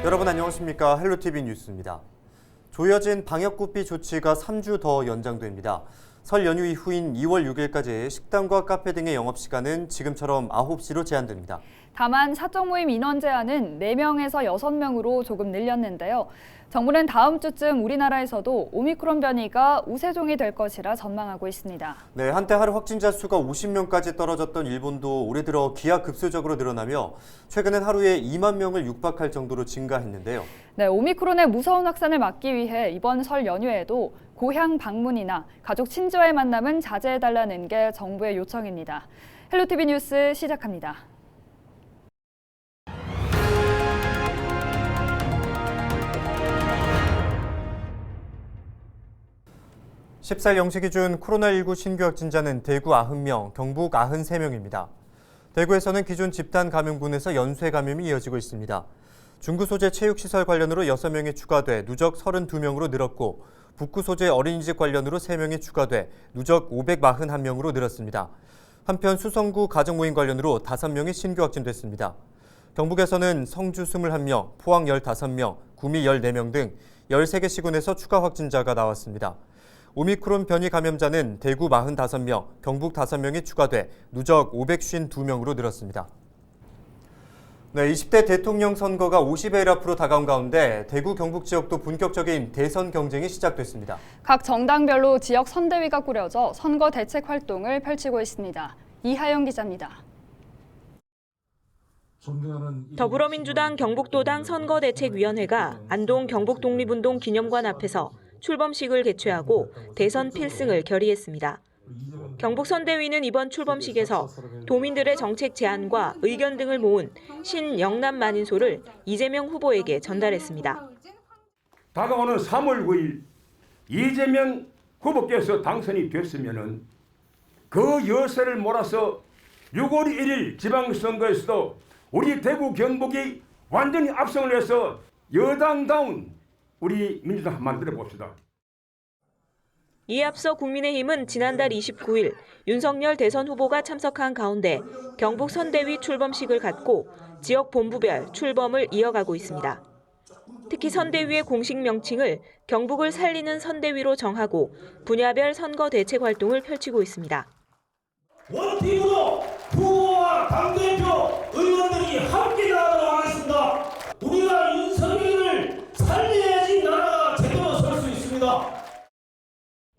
여러분 안녕하십니까? 헬로티비 뉴스입니다. 조여진 방역구비 조치가 3주 더 연장됩니다. 설 연휴 이후인 2월 6일까지 식당과 카페 등의 영업시간은 지금처럼 9시로 제한됩니다. 다만 사적 모임 인원 제한은 4명에서 6명으로 조금 늘렸는데요. 정부는 다음 주쯤 우리나라에서도 오미크론 변이가 우세종이 될 것이라 전망하고 있습니다. 네, 한때 하루 확진자 수가 50명까지 떨어졌던 일본도 올해 들어 기하급수적으로 늘어나며 최근엔 하루에 2만 명을 육박할 정도로 증가했는데요. 네, 오미크론의 무서운 확산을 막기 위해 이번 설 연휴에도 고향 방문이나 가족 친지와의 만남은 자제해달라는 게 정부의 요청입니다. 헬로티비 뉴스 시작합니다. 14일 0시 기준 코로나19 신규 확진자는 대구 90명, 경북 93명입니다. 대구에서는 기존 집단 감염군에서 연쇄 감염이 이어지고 있습니다. 중구 소재 체육시설 관련으로 6명이 추가돼 누적 32명으로 늘었고 북구 소재 어린이집 관련으로 3명이 추가돼 누적 541명으로 늘었습니다. 한편 수성구 가정모임 관련으로 5명이 신규 확진됐습니다. 경북에서는 성주 21명, 포항 15명, 구미 14명 등 13개 시군에서 추가 확진자가 나왔습니다. 오미크론 변이 감염자는 대구 45명, 경북 5명이 추가돼 누적 552명으로 늘었습니다. 네, 20대 대통령 선거가 50여일 앞으로 다가온 가운데 대구 경북 지역도 본격적인 대선 경쟁이 시작됐습니다. 각 정당별로 지역 선대위가 꾸려져 선거 대책 활동을 펼치고 있습니다. 이하영 기자입니다. 더불어민주당 경북도당 선거대책위원회가 안동 경북독립운동 기념관 앞에서 출범식을 개최하고 대선 필승을 결의했습니다. 경북선대위는 이번 출범식에서 도민들의 정책 제안과 의견 등을 모은 신영남 만인소를 이재명 후보에게 전달했습니다. 다가오는 3월 9일 이재명 후보께서 당선이 됐으면 그 여세를 몰아서 6월 1일 지방선거에서도 우리 대구 경북이 완전히 압승을 해서 여당다운 우리 민주당 만들어 봅시다. 이에 앞서 국민의힘은 지난달 29일 윤석열 대선 후보가 참석한 가운데 경북 선대위 출범식을 갖고 지역 본부별 출범을 이어가고 있습니다. 특히 선대위의 공식 명칭을 경북을 살리는 선대위로 정하고 분야별 선거 대책 활동을 펼치고 있습니다. 원팀으로 후보와 당대표 의원들이 함께 나아가겠습니다. 우리가 윤석열을 살려야지 나라가 제대로 설 수 있습니다.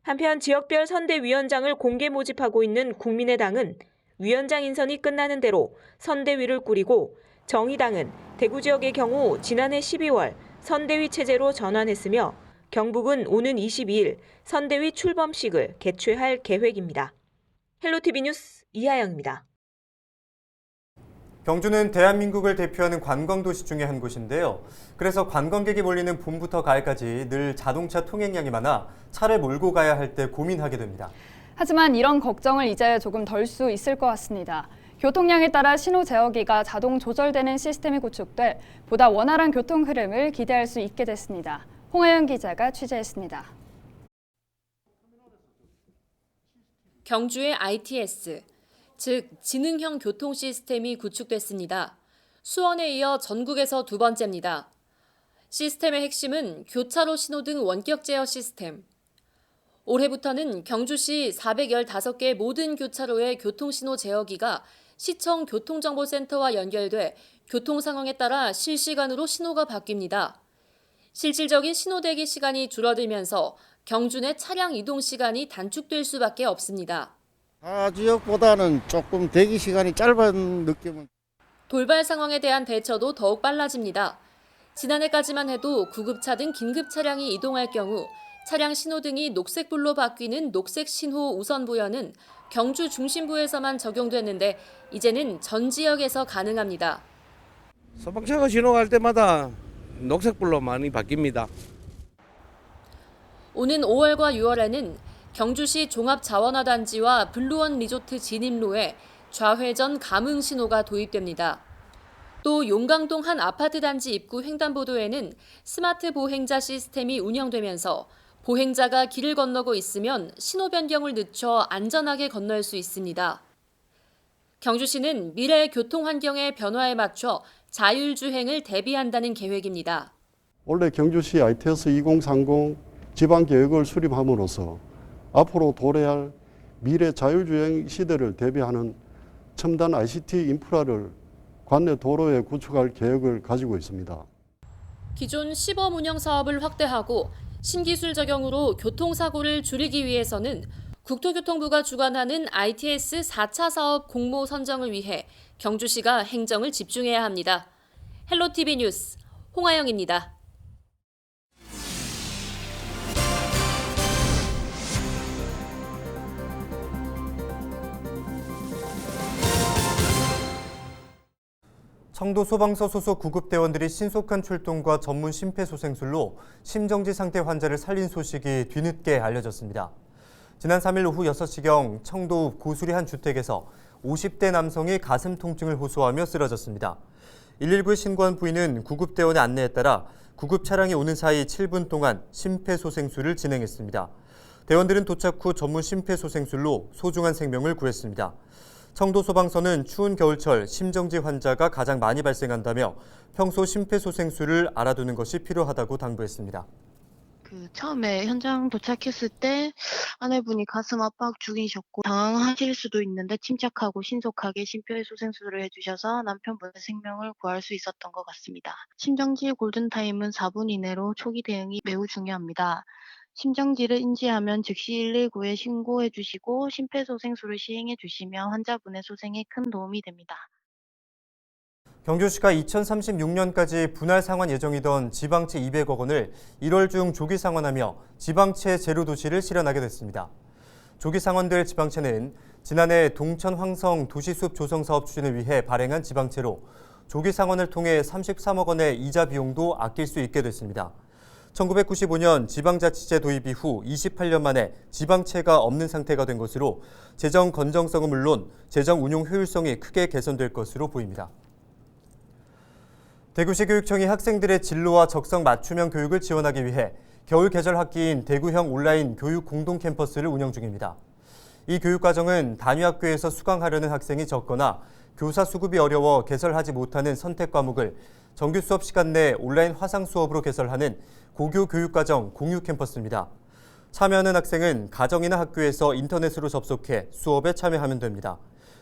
한편 지역별 선대위원장을 공개 모집하고 있는 국민의당은 위원장 인선이 끝나는 대로 선대위를 꾸리고 정의당은 대구 지역의 경우 지난해 12월 선대위 체제로 전환했으며 경북은 오는 22일 선대위 출범식을 개최할 계획입니다. 헬로티비 뉴스 이하영입니다. 경주는 대한민국을 대표하는 관광도시 중에 한 곳인데요. 그래서 관광객이 몰리는 봄부터 가을까지 늘 자동차 통행량이 많아 차를 몰고 가야 할 때 고민하게 됩니다. 하지만 이런 걱정을 이제 조금 덜 수 있을 것 같습니다. 교통량에 따라 신호 제어기가 자동 조절되는 시스템이 구축돼 보다 원활한 교통 흐름을 기대할 수 있게 됐습니다. 홍하연 기자가 취재했습니다. 경주의 ITS, 즉 지능형 교통 시스템이 구축됐습니다. 수원에 이어 전국에서 두 번째입니다. 시스템의 핵심은 교차로 신호등 원격 제어 시스템. 올해부터는 경주시 415개 모든 교차로의 교통신호 제어기가 시청 교통정보센터와 연결돼 교통 상황에 따라 실시간으로 신호가 바뀝니다. 실질적인 신호 대기 시간이 줄어들면서 경주 내 차량 이동 시간이 단축될 수밖에 없습니다. 타 지역보다는 조금 대기 시간이 짧은 느낌은. 돌발 상황에 대한 대처도 더욱 빨라집니다. 지난해까지만 해도 구급차 등 긴급 차량이 이동할 경우 차량 신호등이 녹색불로 바뀌는 녹색 신호 우선 부여는 경주 중심부에서만 적용됐는데 이제는 전 지역에서 가능합니다. 소방차가 지나갈 때마다 녹색불로 많이 바뀝니다. 오는 5월과 6월에는 경주시 종합자원화단지와 블루원 리조트 진입로에 좌회전 감응 신호가 도입됩니다. 또 용강동 한 아파트 단지 입구 횡단보도에는 스마트 보행자 시스템이 운영되면서 보행자가 길을 건너고 있으면 신호 변경을 늦춰 안전하게 건널 수 있습니다. 경주시는 미래의 교통 환경의 변화에 맞춰 자율주행을 대비한다는 계획입니다. 원래 경주시 ITS 2030 지방계획을 수립함으로써 앞으로 도래할 미래 자율주행 시대를 대비하는 첨단 ICT 인프라를 관내 도로에 구축할 계획을 가지고 있습니다. 기존 시범 운영 사업을 확대하고 신기술 적용으로 교통사고를 줄이기 위해서는 국토교통부가 주관하는 ITS 4차 사업 공모 선정을 위해 경주시가 행정을 집중해야 합니다. 헬로티비 뉴스 홍아영입니다. 청도 소방서 소속 구급대원들이 신속한 출동과 전문 심폐소생술로 심정지 상태 환자를 살린 소식이 뒤늦게 알려졌습니다. 지난 3일 오후 6시경 청도 고수리 한 주택에서 50대 남성이 가슴 통증을 호소하며 쓰러졌습니다. 119에 신고한 부인은 구급대원의 안내에 따라 구급 차량이 오는 사이 7분 동안 심폐소생술을 진행했습니다. 대원들은 도착 후 전문 심폐소생술로 소중한 생명을 구했습니다. 청도 소방서는 추운 겨울철 심정지 환자가 가장 많이 발생한다며 평소 심폐소생술을 알아두는 것이 필요하다고 당부했습니다. 처음에 현장 도착했을 때 아내분이 가슴 압박 중이셨고 당황하실 수도 있는데 침착하고 신속하게 심폐소생술을 해주셔서 남편분의 생명을 구할 수 있었던 것 같습니다. 심정지 골든타임은 4분 이내로 초기 대응이 매우 중요합니다. 심정지를 인지하면 즉시 119에 신고해 주시고 심폐소생술을 시행해 주시면 환자분의 소생에 큰 도움이 됩니다. 경주시가 2036년까지 분할 상환 예정이던 지방채 200억 원을 1월 중 조기 상환하며 지방채 제로 도시를 실현하게 됐습니다. 조기 상환될 지방채는 지난해 동천 황성 도시숲 조성 사업 추진을 위해 발행한 지방채로 조기 상환을 통해 33억 원의 이자 비용도 아낄 수 있게 됐습니다. 1995년 지방자치제 도입 이후 28년 만에 지방채가 없는 상태가 된 것으로 재정 건전성은 물론 재정 운용 효율성이 크게 개선될 것으로 보입니다. 대구시 교육청이 학생들의 진로와 적성 맞춤형 교육을 지원하기 위해 겨울 계절 학기인 대구형 온라인 교육 공동 캠퍼스를 운영 중입니다. 이 교육과정은 단위학교에서 수강하려는 학생이 적거나 교사 수급이 어려워 개설하지 못하는 선택 과목을 정규 수업 시간 내 온라인 화상 수업으로 개설하는 고교 교육과정 공유 캠퍼스입니다. 참여하는 학생은 가정이나 학교에서 인터넷으로 접속해 수업에 참여하면 됩니다.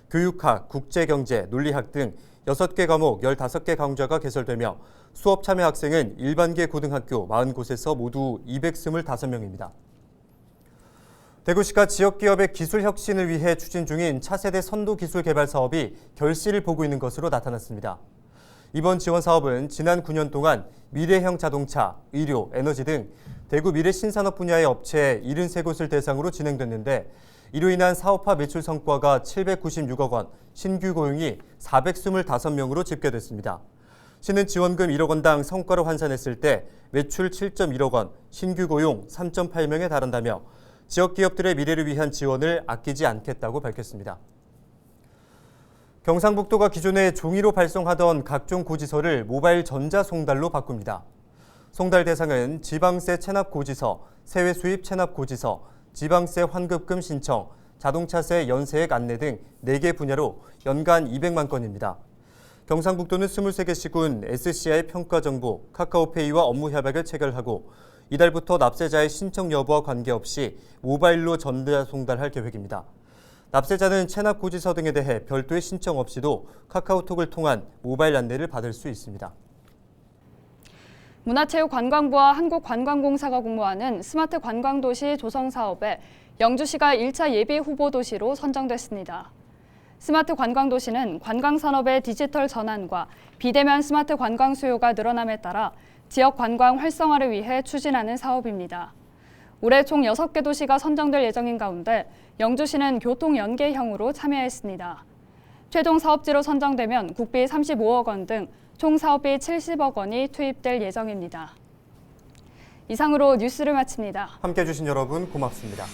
교육학, 국제경제, 논리학 등 6개 과목 15개 강좌가 개설되며 수업 참여 학생은 일반계 고등학교 40곳에서 모두 225명입니다. 대구시가 지역기업의 기술 혁신을 위해 추진 중인 차세대 선도 기술 개발 사업이 결실을 보고 있는 것으로 나타났습니다. 이번 지원 사업은 지난 9년 동안 미래형 자동차, 의료, 에너지 등 대구 미래 신산업 분야의 업체 73곳을 대상으로 진행됐는데 이로 인한 사업화 매출 성과가 796억 원, 신규 고용이 425명으로 집계됐습니다. 시는 지원금 1억 원당 성과로 환산했을 때 매출 7.1억 원, 신규 고용 3.8명에 달한다며 지역 기업들의 미래를 위한 지원을 아끼지 않겠다고 밝혔습니다. 경상북도가 기존에 종이로 발송하던 각종 고지서를 모바일 전자송달로 바꿉니다. 송달 대상은 지방세 체납 고지서, 세외 수입 체납 고지서, 지방세 환급금 신청, 자동차세 연세액 안내 등 4개 분야로 연간 200만 건입니다. 경상북도는 23개 시군 SCI 평가 정보, 카카오페이와 업무 협약을 체결하고 이달부터 납세자의 신청 여부와 관계없이 모바일로 전자 송달할 계획입니다. 납세자는 체납 고지서 등에 대해 별도의 신청 없이도 카카오톡을 통한 모바일 안내를 받을 수 있습니다. 문화체육관광부와 한국관광공사가 공모하는 스마트 관광도시 조성 사업에 영주시가 1차 예비 후보 도시로 선정됐습니다. 스마트 관광도시는 관광산업의 디지털 전환과 비대면 스마트 관광 수요가 늘어남에 따라 지역 관광 활성화를 위해 추진하는 사업입니다. 올해 총 6개 도시가 선정될 예정인 가운데 영주시는 교통연계형으로 참여했습니다. 최종 사업지로 선정되면 국비 35억 원 등 총 사업비 70억 원이 투입될 예정입니다. 이상으로 뉴스를 마칩니다. 함께해 주신 여러분 고맙습니다.